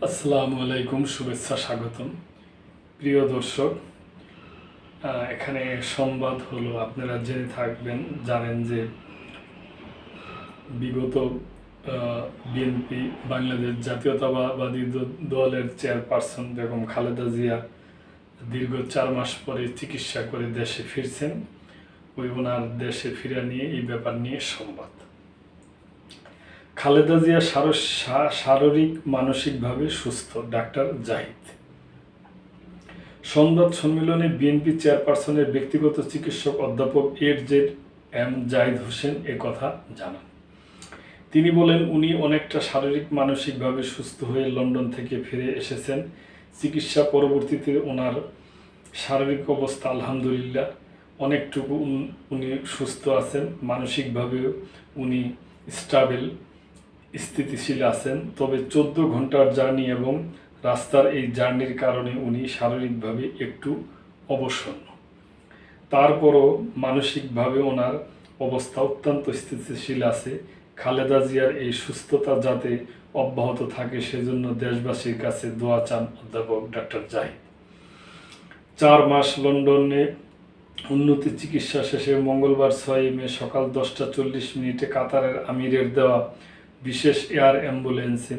আসসালামু আলাইকুম, শুভেচ্ছা, স্বাগতম। প্রিয় দর্শক, এখানে সংবাদ হলো, আপনারা জেনে থাকবেন, জানেন যে বিগত বিএনপি বাংলাদেশ জাতীয়তাবাদী দলের চেয়ারপারসন বেগম খালেদা জিয়া দীর্ঘ ৪ মাস পরে চিকিৎসা করে দেশে ফিরছেন। ওনার দেশে ফিরে নিয়ে এই ব্যাপার নিয়ে সংবাদ। খালেদা জিয়া শারীরিক মানসিকভাবে সুস্থ, ডাক্তার জাহিদ। সংবাদ সম্মেলনে বিএনপি চেয়ারপারসনের ব্যক্তিগত চিকিৎসক অধ্যাপক এম জাহিদ হোসেন কথা জানান। তিনি বলেন, উনি অনেকটা শারীরিক মানসিকভাবে সুস্থ হয়ে লন্ডন থেকে ফিরে এসেছেন। চিকিৎসা পরবর্তীতে ওনার শারীরিক অবস্থা আলহামদুলিল্লাহ অনেকটুকু উনি সুস্থ আছেন, মানসিকভাবেও উনি স্টেবল, স্থিতিশীল আছেন। তবে 14 ঘন্টার জার্নি এবং রাস্তার এই জার্নির কারণে উনি শারীরিকভাবে একটু অবসন্ন। তারপরও মানসিকভাবে ওনার অবস্থা অত্যন্ত স্থিতিশীল আছে। খালেদা জিয়ার এই সুস্থতা যাতে অব্যাহত থাকে সেজন্য দেশবাসীর কাছে দোয়া চান অধ্যাপক ডাক্তার জাহিদ। 4 মাস লন্ডনে উন্নত চিকিৎসা শেষে মঙ্গলবার 6 মে সকাল 10:40 কাতারের আমিরের দেওয়া বিশেষ এয়ার অ্যাম্বুলেন্সে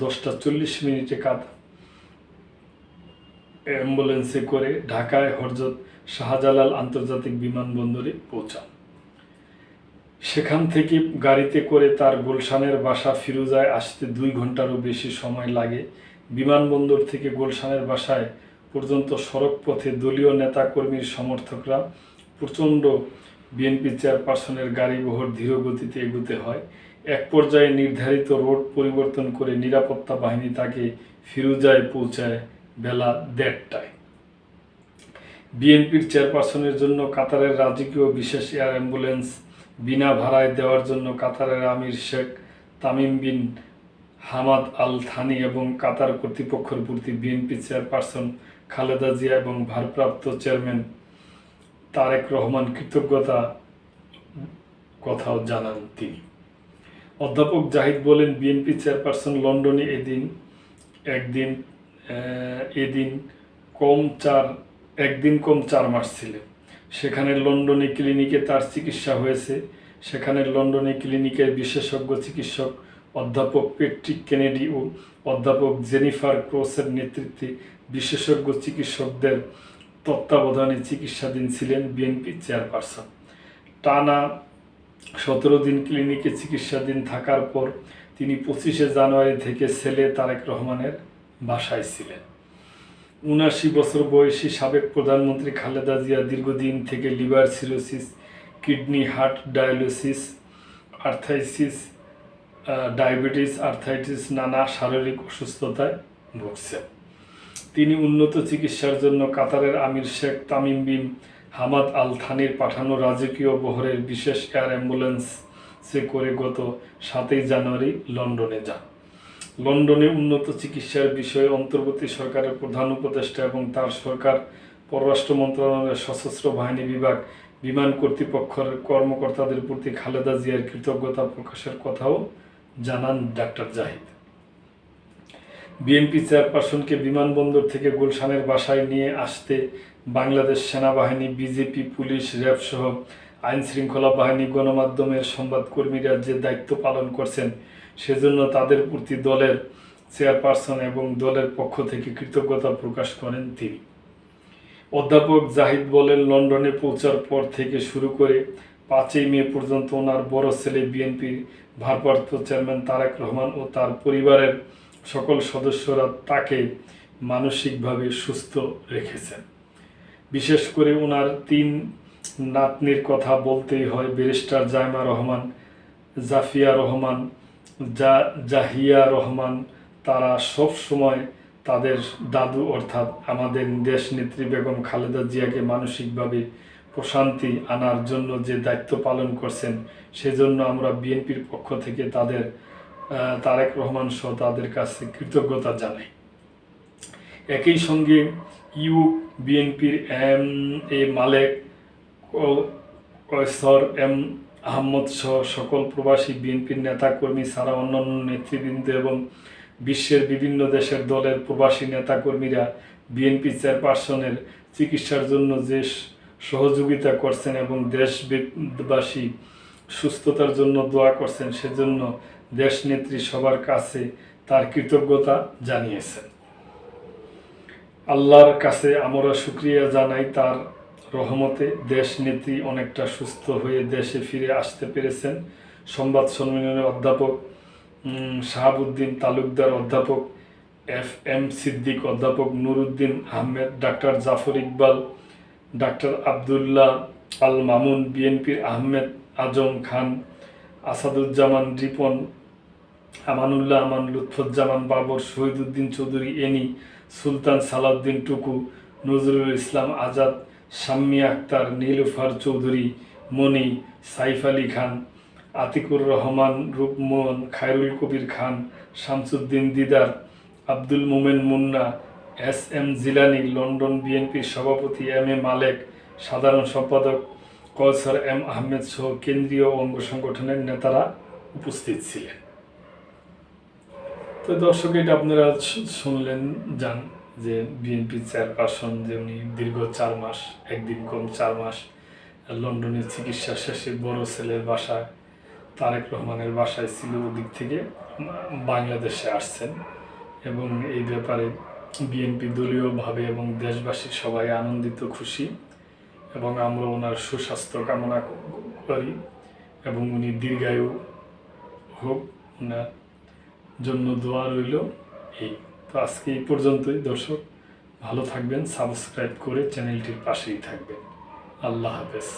10:40 অ্যাম্বুলেন্সে করে ঢাকায় হযরত শাহজালাল আন্তর্জাতিক বিমানবন্দরে পৌঁছান। সেখান থেকে গাড়িতে করে তার গুলশানের বাসা ফিরোজায় আসতে 2 ঘন্টারও বেশি সময় লাগে। বিমানবন্দর থেকে গুলশানের বাসায় পর্যন্ত সড়কপথে দলীয় নেতাকর্মীর সমর্থকরা প্রচণ্ড বিএনপি চেয়ারপারসনের গাড়িবহর ধীর গতিতে এগোতে হয়। এক পর্যায়ে নির্ধারিত রোড পরিবর্তন করে নিরাপত্তা বাহিনী তাকে ফিরোজায় পৌঁছায় বেলা 1:30টায়। বিএনপির চেয়ারপারসনের জন্য কাতারের রাজকীয় বিশেষ এয়ার অ্যাম্বুলেন্স বিনা ভাড়ায় দেওয়ার জন্য কাতারের আমির Sheikh Tamim bin Hamad Al Thani এবং কাতার কর্তৃপক্ষের প্রতি বিএনপি চেয়ারপারসন খালেদা জিয়া এবং ভারপ্রাপ্ত চেয়ারম্যান তারেক রহমান কৃতজ্ঞতা কথাও জানান তিনি। অধ্যাপক জাহিদ বলেন, বিএনপি চেয়ারপারসন লন্ডনে একদিন কম 4 মাস ছিলেন। সেখানে লন্ডনে ক্লিনিকে তার চিকিৎসা হয়েছে। সেখানে লন্ডনে ক্লিনিকের বিশেষজ্ঞ চিকিৎসক অধ্যাপক প্যাট্রিক কেনেডি ও অধ্যাপক জেনিফার ক্রসের নেতৃত্বে বিশেষজ্ঞ চিকিৎসকদের তত্ত্বাবধানে চিকিৎসাধীন ছিলেন বিএনপি চেয়ারপারসন। টানা 17 দিন ক্লিনিকে চিকিৎসাধীন থাকার পর তিনি 25 জানুয়ারি থেকে ছেলে তারেক রহমানের বাসায় ছিলেন। 79 বছর বয়সী সাবেক প্রধানমন্ত্রী খালেদা জিয়া দীর্ঘদিন থেকে liver cirrhosis, kidney, heart dialysis, arthritis নানা শারীরিক অসুস্থতায় ভুগছেন। তিনি উন্নত চিকিৎসার জন্য কাতারের আমির Sheikh Tamim bin Hamad Al থানির পাঠানো রাজকীয় বহরের বিশেষ এয়ার অ্যাম্বুলেন্সে করে গত 7 জানুয়ারি লন্ডনে যান। লন্ডনে উন্নত চিকিৎসার বিষয়ে অন্তর্বর্তী সরকারের প্রধান উপদেষ্টা এবং তার সরকার পররাষ্ট্র মন্ত্রণালয়ের সশস্ত্র বাহিনী বিভাগ বিমান কর্তৃপক্ষের কর্মকর্তাদের প্রতি খালেদা জিয়ার কৃতজ্ঞতা প্রকাশের কথাও জানান ডাক্তার জাহিদ। বিএনপি চেয়ারপারসনকে বিমানবন্দর থেকে গুলশানের বাসায় নিয়ে আসতে বাংলাদেশ সেনাবাহিনী, বিজেপি, পুলিশ, র্যাব সহ আইনশৃঙ্খলা বাহিনী, গণমাধ্যমের সংবাদকর্মীরা যে দায়িত্ব পালন করছেন সেজন্য তাদের প্রতি দলের চেয়ারপারসন এবং দলের পক্ষ থেকে কৃতজ্ঞতা প্রকাশ করেন তিনি। অধ্যাপক জাহিদ বলেন, লন্ডনে পৌঁছার পর থেকে শুরু করে 5 মে পর্যন্ত ওনার বড় ছেলে বিএনপির ভারপ্রাপ্ত চেয়ারম্যান তারেক রহমান ও তার পরিবারের সকল সদস্যরা তাকে মানসিকভাবে সুস্থ রেখেছেন। বিশেষ করে ওনার 3 নাতনির কথা বলতেই হয়। ব্যারিস্টার জাইমা রহমান, জাফিয়া রহমান, জাহিয়া রহমান, তারা সব সময় তাদের দাদু অর্থাৎ আমাদের দেশনেত্রী বেগম খালেদা জিয়াকে মানসিকভাবে প্রশান্তি আনার জন্য যে দায়িত্ব পালন করছেন সেজন্য আমরা বিএনপির পক্ষ থেকে তারেক রহমান সহ তাদের কাছে কৃতজ্ঞতা জানাই। একই সঙ্গে বিএনপির এম মালেক, কয়সর, আহমদ সহ সকল প্রবাসী বিএনপির নেতাকর্মী ছাড়া অন্যান্য নেতৃবৃন্দ এবং বিশ্বের বিভিন্ন দেশের দলের প্রবাসী নেতাকর্মীরা বিএনপি চেয়ারপারসনের চিকিৎসার জন্য যে সহযোগিতা করছেন এবং দেশবাসী সুস্থতার জন্য দোয়া করছেন, সেজন্য দেশনেত্রী সবার কাছে তার কৃতজ্ঞতা জানিয়েছেন। আল্লাহর কাছে আমরা শুকরিয়া জানাই, তার রহমতে দেশনেত্রী অনেকটা সুস্থ হয়ে দেশে ফিরে আসতে পেরেছেন। সংবাদ সম্মেলনে অধ্যাপক শাহাবুদ্দিন তালুকদার, অধ্যাপক FM সিদ্দিক, অধ্যাপক নুরুদ্দিন আহমেদ, ডাক্তার জাফর ইকবাল, ডাক্তার আবদুল্লাহ আল মামুন, বিএনপির আহমেদ আজম খান, আসাদুজ্জামান রিপন, আমানুল্লাহ আমান, লুৎফুজ্জামান বাবর, শহীদুদ্দিন চৌধুরী এনি, সুলতান সালাউদ্দিন টুকু, নজরুল ইসলাম আজাদ, শাম্মী আক্তার, নীলুফার চৌধুরী মনি, সাইফ আলী খান, আতিকুর রহমান রূপমোহন, খায়রুল কবির খান, শামসুদ্দিন দিদার, আব্দুল মোমেন মুন্না, SM জিলানি, লন্ডন বিএনপির সভাপতি MM মালেক, সাধারণ সম্পাদক কৌসার M আহমেদ সহ কেন্দ্রীয় অঙ্গ সংগঠনের নেতারা উপস্থিত ছিলেন। তো দর্শক, এটা আপনারা শুনলেন যান যে বিএনপি চেয়ারপারসন যে উনি দীর্ঘ 4 মাস, একদিন কম 4 মাস লন্ডনের চিকিৎসা শেষে বড় ছেলের বাসায়, তারেক রহমানের বাসায় ছিল, ওদিক থেকে বাংলাদেশে আসছেন এবং এই ব্যাপারে বিএনপি দলীয়ভাবে এবং দেশবাসী সবাই আনন্দিত, খুশি এবং আমরা ওনার সুস্বাস্থ্য কামনা করি এবং উনি দীর্ঘায়ু হোক, ওনার জন্য দোয়া রইল। এই তো আজকে এই পর্যন্তই। দর্শক ভালো থাকবেন, সাবস্ক্রাইব করে চ্যানেলটির পাশেই থাকবেন। আল্লাহ হাফেজ।